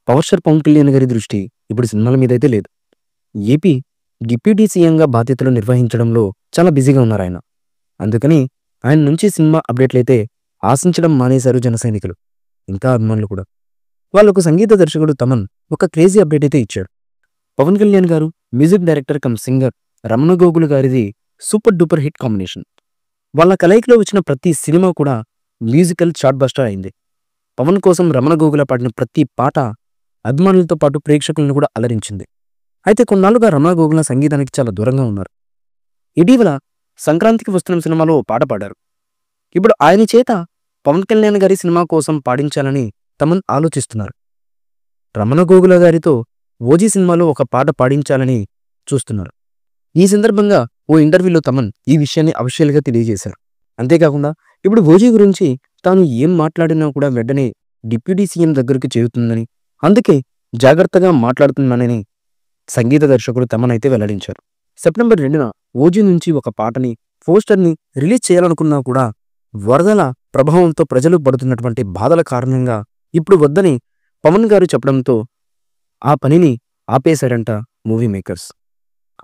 Power star Pawan Kalyan గారి దృష్టి ఇప్పుడు సినిమాల మీదైతే లేదు. ఏపీ డిప్యూటీ సీఎంగా బాధ్యతలు నిర్వహించడంలో చాలా బిజీగా ఉన్నారాయన. అందుకని ఆయన నుంచి సినిమా అప్డేట్లయితే ఆశించడం మానేశారు జన సైనికులు, ఇంకా అభిమానులు కూడా. వాళ్ళొక సంగీత దర్శకుడు తమన్ ఒక క్రేజీ అప్డేట్ అయితే ఇచ్చాడు. పవన్ కళ్యాణ్ గారు music director cum singer Ramana Gogul గారిది సూపర్ డూపర్ హిట్ కాంబినేషన్. వాళ్ళ కలయికలో వచ్చిన ప్రతి సినిమా కూడా మ్యూజికల్ చార్ట్ బస్టర్ అయింది. పవన్ కోసం రమణ గోగుల పాడిన ప్రతి పాట అభిమానులతో పాటు ప్రేక్షకులను కూడా అలరించింది. అయితే కొన్నాళ్లుగా రమణ గోగుల సంగీతానికి చాలా దూరంగా ఉన్నారు. ఇటీవల సంక్రాంతికి వస్తున్న సినిమాలో ఓ పాట పాడారు. ఇప్పుడు ఆయన చేత పవన్ కళ్యాణ్ గారి సినిమా కోసం పాడించాలని తమన్ ఆలోచిస్తున్నారు. రమణ గోగుల గారితో ఓజీ సినిమాలో ఒక పాట పాడించాలని చూస్తున్నారు. ఈ సందర్భంగా ఓ ఇంటర్వ్యూలో తమన్ ఈ విషయాన్ని అఫీషియల్గా తెలియజేశారు. అంతేకాకుండా ఇప్పుడు ఓజీ గురించి తాను ఏం మాట్లాడినా కూడా వెంటనే డిప్యూటీ సీఎం దగ్గరికి చేరుతుందని, అందుకే జాగ్రత్తగా మాట్లాడుతున్నానని సంగీత దర్శకుడు తమన్ అయితే వెల్లడించారు. సెప్టెంబర్ 2న ఓజీ నుంచి ఒక పాటని, పోస్టర్ని రిలీజ్ చేయాలనుకున్నా కూడా వరదల ప్రభావంతో ప్రజలు పడుతున్నటువంటి బాధల కారణంగా ఇప్పుడు వద్దని పవన్ గారు చెప్పడంతో ఆ పనిని ఆపేశారంట మూవీ మేకర్స్.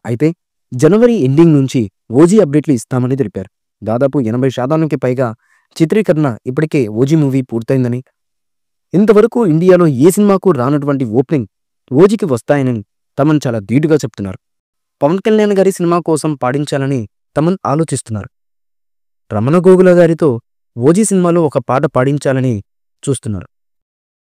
అయితే జనవరి ఎండింగ్ నుంచి ఓజీ అప్డేట్లు ఇస్తామని తెలిపారు. దాదాపు 80% పైగా చిత్రీకరణ ఇప్పటికే ఓజీ మూవీ పూర్తయిందని, ఇంతవరకు ఇండియాలో ఏ సినిమాకు రానటువంటి ఓపెనింగ్ ఓజీకి వస్తాయని తమన్ చాలా ధీటుగా చెప్తున్నారు. పవన్ కళ్యాణ్ గారి సినిమా కోసం పాడించాలని తమన్ ఆలోచిస్తున్నారు. రమణ గోగుల గారితో ఓజీ సినిమాలో ఒక పాట పాడించాలని చూస్తున్నారు.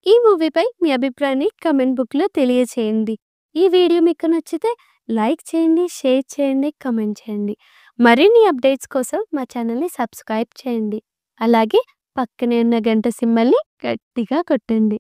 ఈ మూవీపై మీ అభిప్రాయాన్ని కమెంట్ బుక్లో తెలియచేయండి. ఈ వీడియో మీకు నచ్చితే లైక్ చేయండి, షేర్ చేయండి, కమెంట్ చేయండి. మరిన్ని అప్డేట్స్ కోసం మా ఛానల్ని సబ్స్క్రైబ్ చేయండి. అలాగే పక్కనే ఉన్న గంట సింబల్ని గట్టిగా కొట్టండి.